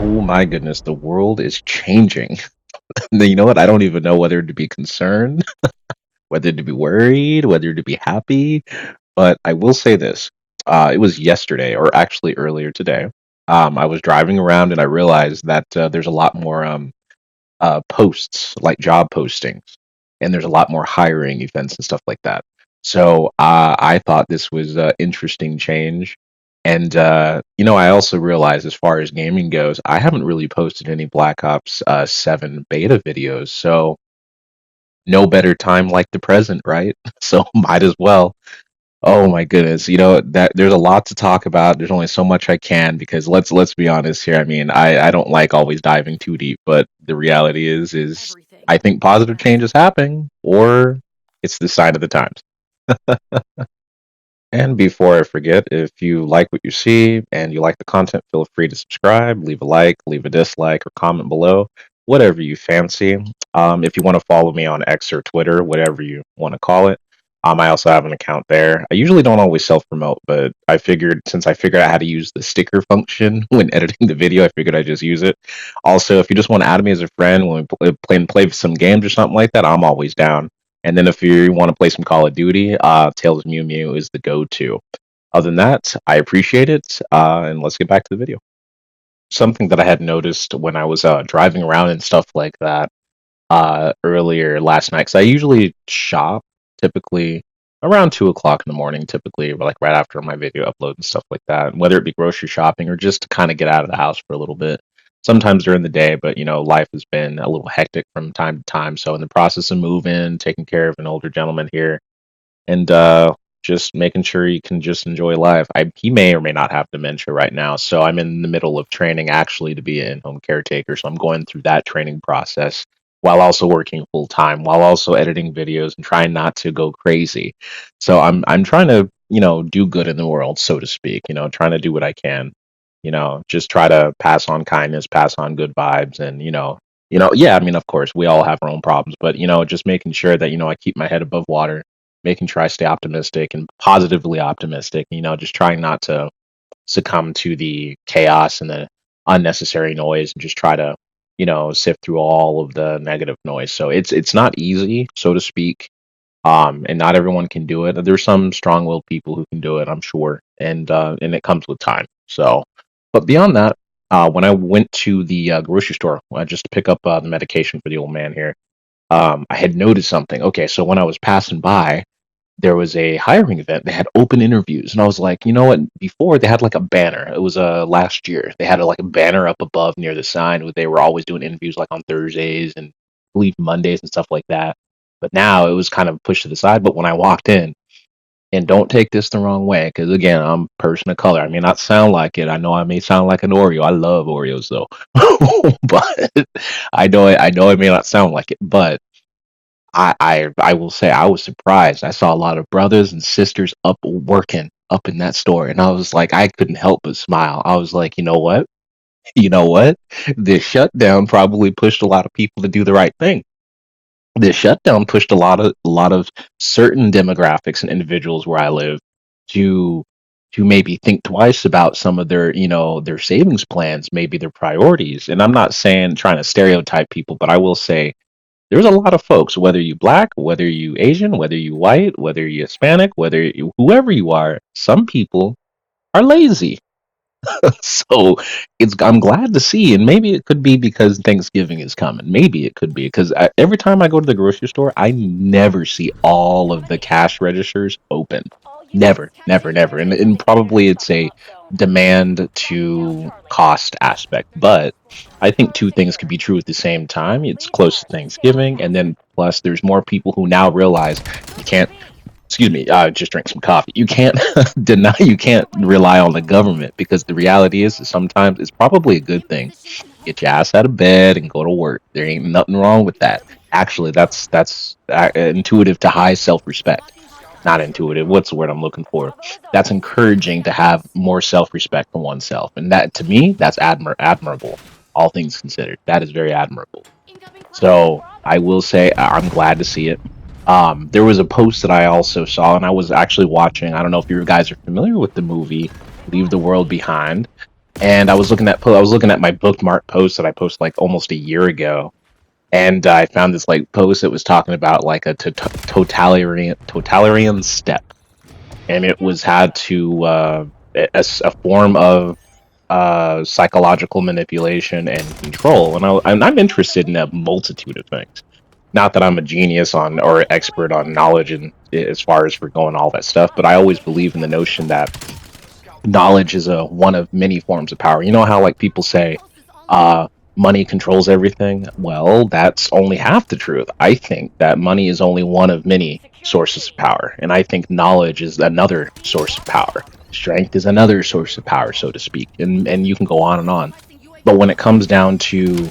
Oh my goodness, the world is changing. You know what? I don't even know whether to be concerned, whether to be worried, whether to be happy. But I will say this. It was yesterday, or actually earlier today. I was driving around and I realized that there's a lot more posts, like job postings, and there's a lot more hiring events and stuff like that. So I thought this was interesting change. And I also realized as far as gaming goes, I haven't really posted any Black Ops 7 beta videos. So no better time like the present, right? So might as well. Oh my goodness, that there's a lot to talk about. There's only so much I can because let's be honest here. I mean, I don't like always diving too deep, but the reality is Everything. I think positive change is happening, or it's the sign of the times. And before I forget, if you like what you see and you like the content, feel free to subscribe, leave a like, leave a dislike, or comment below, whatever you fancy. If you want to follow me on X or Twitter, whatever you want to call it, I also have an account there. I usually don't always self promote, but I figured since I figured out how to use the sticker function when editing the video, I figured I'd just use it. Also, if you just want to add me as a friend when we play some games or something like that, I'm always down. And then if you want to play some Call of Duty, Tails Mew Mew is the go-to. Other than that, I appreciate it, and let's get back to the video. Something that I had noticed when I was driving around and stuff like that earlier last night, because I usually shop typically around 2 o'clock in the morning, typically like right after my video upload and stuff like that, whether it be grocery shopping or just to kind of get out of the house for a little bit. Sometimes during the day, but life has been a little hectic from time to time. So in the process of moving, taking care of an older gentleman here, and just making sure he can just enjoy life. He may or may not have dementia right now, so I'm in the middle of training actually to be an in-home caretaker. So I'm going through that training process while also working full time, while also editing videos and trying not to go crazy. So I'm trying to do good in the world, so to speak. Trying to do what I can. Just try to pass on kindness, pass on good vibes, and yeah. I mean, of course, we all have our own problems, but just making sure that I keep my head above water, making sure I stay optimistic and positively optimistic, just trying not to succumb to the chaos and the unnecessary noise and just try to, sift through all of the negative noise. So it's not easy, so to speak. And not everyone can do it. There's some strong-willed people who can do it, I'm sure, and it comes with time. So, but beyond that, when I went to the grocery store just to pick up the medication for the old man here, I had noticed something. Okay, so when I was passing by, there was a hiring event. They had open interviews, and I was like, you know what? Before they had like a banner. It was last year. They had like a banner up above near the sign where they were always doing interviews like on Thursdays and I believe Mondays and stuff like that. But now it was kind of pushed to the side. But when I walked in, and don't take this the wrong way, because again, I'm a person of color. I may not sound like it. I know I may sound like an Oreo. I love Oreos though, but I know it may not sound like it, but I will say I was surprised. I saw a lot of brothers and sisters up working up in that store, and I was like, I couldn't help but smile. I was like, you know what? You know what? This shutdown probably pushed a lot of people to do the right thing. This shutdown pushed a lot of certain demographics and individuals where I live to maybe think twice about some of their savings plans, maybe their priorities. And I'm not saying trying to stereotype people, but I will say there's a lot of folks, whether you black, whether you Asian, whether you white, whether you Hispanic, whoever you are, some people are lazy. So I'm glad to see, and maybe it could be because Thanksgiving is coming. Maybe it could be because every time I go to the grocery store, I never see all of the cash registers open. Never, never, never. And probably it's a demand to cost aspect. But I think two things could be true at the same time. It's close to Thanksgiving, and then plus there's more people who now realize you can't, excuse me, just drink some coffee. You can't you can't rely on the government because the reality is that sometimes it's probably a good thing. Get your ass out of bed and go to work. There ain't nothing wrong with that. Actually, that's intuitive to high self-respect. Not intuitive. What's the word I'm looking for? That's encouraging to have more self-respect for oneself, and that to me, that's admirable. All things considered, that is very admirable. So I will say I'm glad to see it. There was a post that I also saw, and I was actually watching. I don't know if you guys are familiar with the movie Leave the World Behind. and I was looking at my bookmark post that I posted like almost a year ago, and I found this like post that was talking about like a totalitarian step, and it was had to a form of psychological manipulation and control, and I'm interested in a multitude of things. Not that I'm a genius on or expert on knowledge and as far as for going all that stuff, but I always believe in the notion that knowledge is a one of many forms of power. You know how like people say, uh, money controls everything? Well, that's only half the truth. I think that money is only one of many sources of power, and I think knowledge is another source of power. Strength is another source of power, so to speak, and you can go on and on. But when it comes down to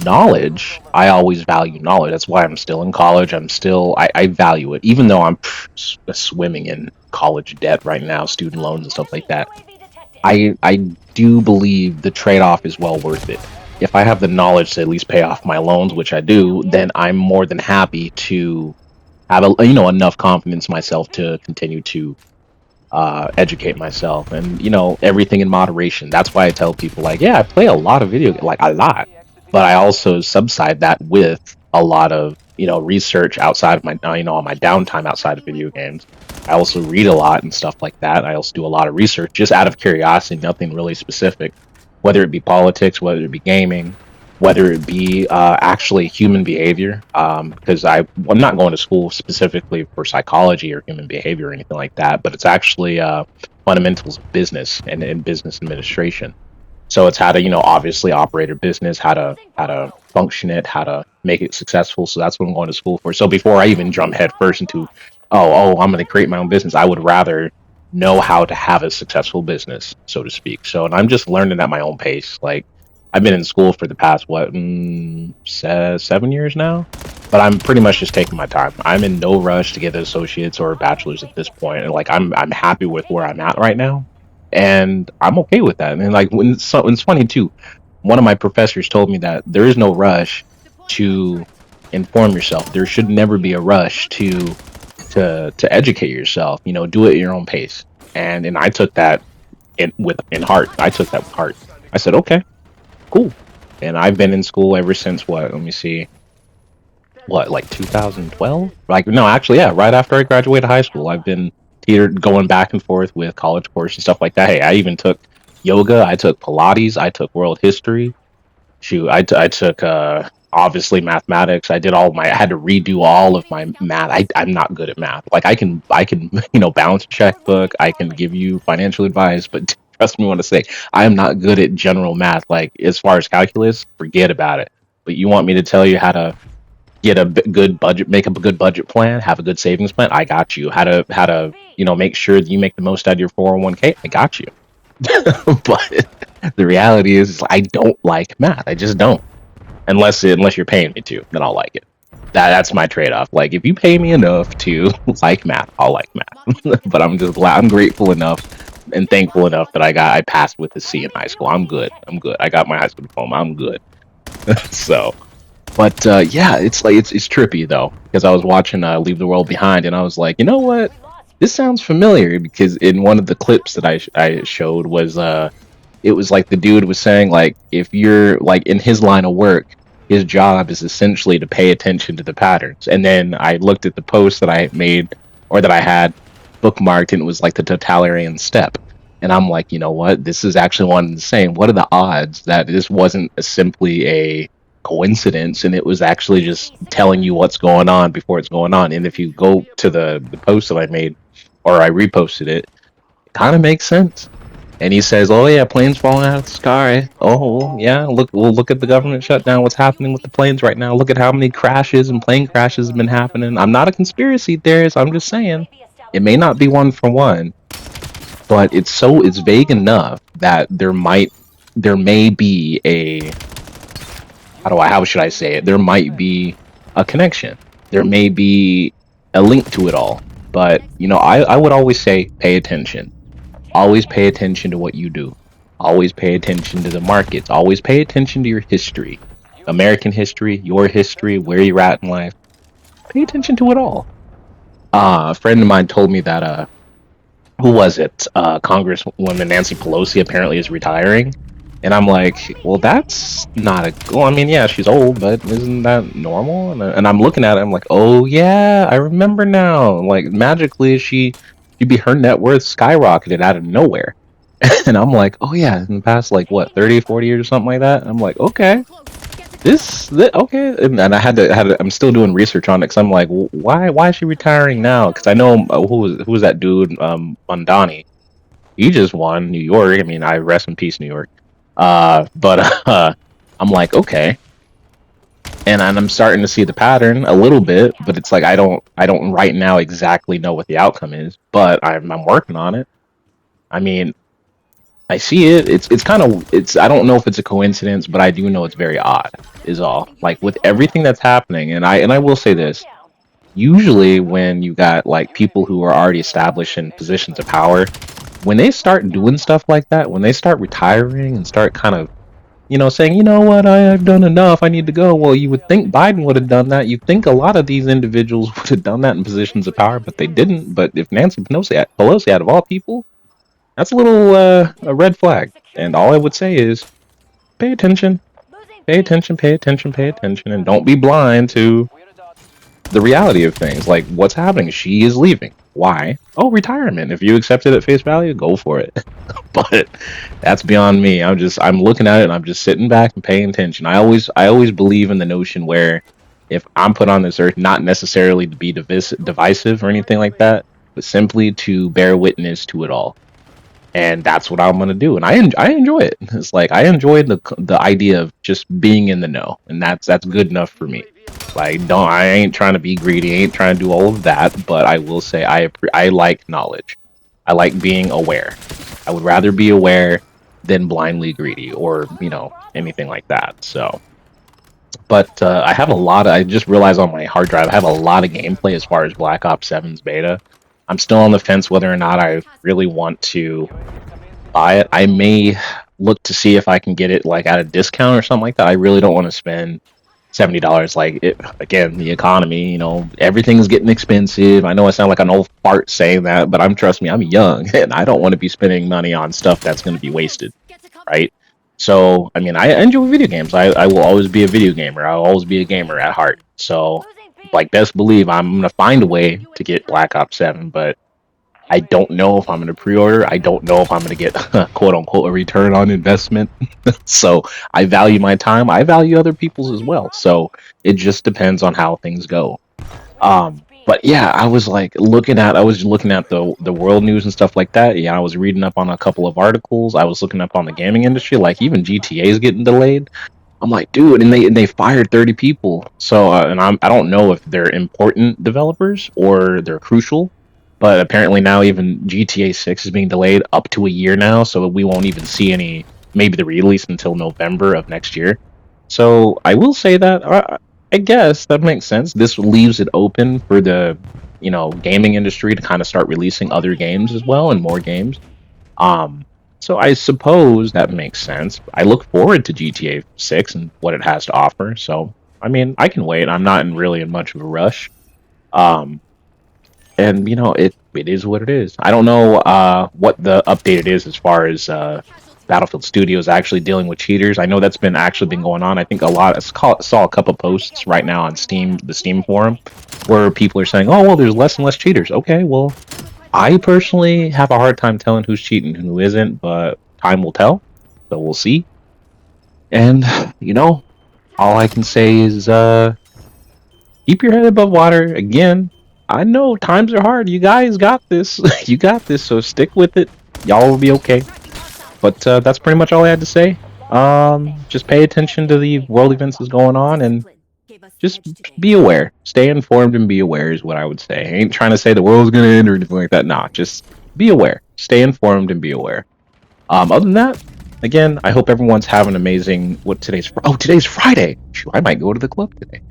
knowledge, I always value knowledge. That's why I'm still in college. I value it, even though I'm swimming in college debt right now, student loans and stuff like that. I do believe the trade-off is well worth it. If I have the knowledge to at least pay off my loans, which I do, then I'm more than happy to have enough confidence in myself to continue to educate myself, and everything in moderation. That's why I tell people like, yeah, I play a lot of like a lot, but I also subside that with a lot of research outside of my on my downtime outside of video games. I also read a lot and stuff like that. I also do a lot of research just out of curiosity, nothing really specific, whether it be politics, whether it be gaming, whether it be actually human behavior. Because I'm not going to school specifically for psychology or human behavior or anything like that, but it's actually fundamentals of business and business administration. So it's how to, obviously operate a business, how to function it, how to make it successful. So that's what I'm going to school for. So before I even jump headfirst into, I'm going to create my own business, I would rather know how to have a successful business, so to speak. So, and I'm just learning at my own pace. Like I've been in school for the past 7 years now, but I'm pretty much just taking my time. I'm in no rush to get an associate's or a bachelor's at this point, and like I'm happy with where I'm at right now, and I'm okay with that. And like it's funny too. One of my professors told me that there is no rush to inform yourself. There should never be a rush to educate yourself. Do it at your own pace. And I took that in heart. I took that with heart. I said, okay, cool. And I've been in school ever since what? Let me see. What, like 2012? Like no, actually, yeah, right after I graduated high school, I've been going back and forth with college courses and stuff like that. Hey, I even took yoga, I took Pilates, I took world history. Shoot, I took obviously mathematics. I had to redo all of my math. I'm not good at math. Like I can balance a checkbook, I can give you financial advice, but trust me when I say I am not good at general math. Like as far as calculus, forget about it. But you want me to tell you how to get a good budget, make up a good budget plan, have a good savings plan? I got you. How to make sure that you make the most out of your 401k? I got you. But the reality is I don't like math. I just don't. Unless you're paying me to, then I'll like it. That's my trade-off. Like if you pay me enough to like math, I'll like math. But I'm just glad, I'm grateful enough and thankful enough that I passed with a C in high school. I'm good. I'm good. I got my high school diploma. I'm good. So, but yeah, it's like it's trippy though, because I was watching Leave the World Behind, and I was like, you know what? This sounds familiar, because in one of the clips that I showed was it was like the dude was saying like if you're like in his line of work, his job is essentially to pay attention to the patterns. And then I looked at the post that I made or that I had bookmarked, and it was like the totalitarian step. And I'm like, you know what? This is actually one and the same. What are the odds that this wasn't simply a coincidence, and it was actually just telling you what's going on before it's going on? And if you go to the post that I made, or I reposted it, it kind of makes sense. And he says, "Oh yeah, planes falling out of the sky. Oh yeah, look at the government shutdown. What's happening with the planes right now? Look at how many crashes and plane crashes have been happening." I'm not a conspiracy theorist. I'm just saying it may not be one for one, but it's vague enough that there may be a how should I say it? There might be a connection. There may be a link to it all. But I would always say pay attention. Always pay attention to what you do. Always pay attention to the markets. Always pay attention to your history. American history, your history, where you're at in life. Pay attention to it all. A friend of mine told me that who was it? Congresswoman Nancy Pelosi apparently is retiring. And I'm like, well, that's not a. Well, I mean, yeah, she's old, but isn't that normal? And I'm looking at it, I'm like, oh yeah, I remember now. Like magically, she'd be her net worth skyrocketed out of nowhere. And I'm like, oh yeah, in the past like what 30, 40 years or something like that. I'm like, okay, okay, and I'm still doing research on it because I'm like, why is she retiring now? Because I know who was that dude, Mondani. He just won New York. I mean, I rest in peace, New York. But I'm like, okay, and I'm starting to see the pattern a little bit, but it's like I don't right now exactly know what the outcome is, but I'm working on it. I mean, I see it. It's kind of it's I don't know if it's a coincidence, but I do know it's very odd. Is all. Like with everything that's happening, and I will say this. Usually when you got like people who are already established in positions of power, when they start doing stuff like that, when they start retiring and start kind of, saying, you know what, I've done enough, I need to go. Well, you would think Biden would have done that. You think a lot of these individuals would have done that in positions of power, but they didn't. But if Nancy Pelosi out of all people, that's a little a red flag. And all I would say is pay attention, pay attention, pay attention, pay attention, and don't be blind to the reality of things. Like what's happening? She is leaving. Why? Oh, retirement. If you accept it at face value, go for it. But that's beyond me. I'm looking at it and I'm just sitting back and paying attention. I always believe in the notion where if I'm put on this earth, not necessarily to be divisive or anything like that, but simply to bear witness to it all. And that's what I'm gonna do. And I enjoy it. It's like I enjoy the idea of just being in the know, and that's good enough for me. Like, don't I ain't trying to be greedy, ain't trying to do all of that, but I will say I like knowledge. I like being aware. I would rather be aware than blindly greedy or, anything like that. So, but I have a lot of, I just realized on my hard drive, I have a lot of gameplay as far as Black Ops 7's beta. I'm still on the fence whether or not I really want to buy it. I may look to see if I can get it like at a discount or something like that. I really don't want to spend $70. Like it again, the economy, everything's getting expensive. I know I sound like an old fart saying that, but trust me, I'm young and I don't want to be spending money on stuff that's going to be wasted, right? So, I mean, I enjoy video games. I will always be a video gamer. I'll always be a gamer at heart. So, like, best believe I'm gonna find a way to get Black Ops 7, but I don't know if I'm going to pre-order. I don't know if I'm going to get quote unquote a return on investment. So I value my time. I value other people's as well. So it just depends on how things go. But yeah, I was looking at the world news and stuff like that. Yeah, I was reading up on a couple of articles. I was looking up on the gaming industry. Like even GTA is getting delayed. I'm like, dude, and they fired 30 people. So, I don't know if they're important developers or they're crucial, but apparently now even GTA 6 is being delayed up to a year now, so we won't even see maybe the release until November of next year. So I will say that I guess that makes sense. This leaves it open for the gaming industry to kind of start releasing other games as well and more games. Um, so I suppose that makes sense. I look forward to GTA 6 and what it has to offer. So, I mean, I can wait. I'm not really in much of a rush. Um, and it is what it is. I don't know what the update is as far as Battlefield Studios actually dealing with cheaters. I know that's been going on. I think saw a couple posts right now on Steam, the Steam forum, where people are saying, "Oh, well, there's less and less cheaters." Okay, well, I personally have a hard time telling who's cheating and who isn't, but time will tell. So we'll see. And all I can say is keep your head above water. Again, I know times are hard. You guys got this. You got this. So stick with it. Y'all will be okay. But that's pretty much all I had to say. Just pay attention to the world events that's going on and just be aware. Stay informed and be aware is what I would say. I ain't trying to say the world's gonna end or anything like that. Nah, just be aware. Stay informed and be aware. Other than that, again, I hope everyone's having an amazing. Today's Friday. Shoot, I might go to the club today.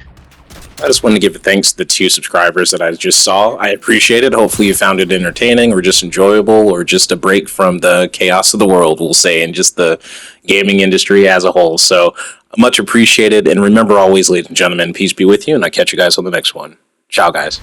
I just wanted to give thanks to the 2 subscribers that I just saw. I appreciate it. Hopefully you found it entertaining or just enjoyable or just a break from the chaos of the world, we'll say, and just the gaming industry as a whole. So much appreciated. And remember always, ladies and gentlemen, peace be with you. And I'll catch you guys on the next one. Ciao, guys.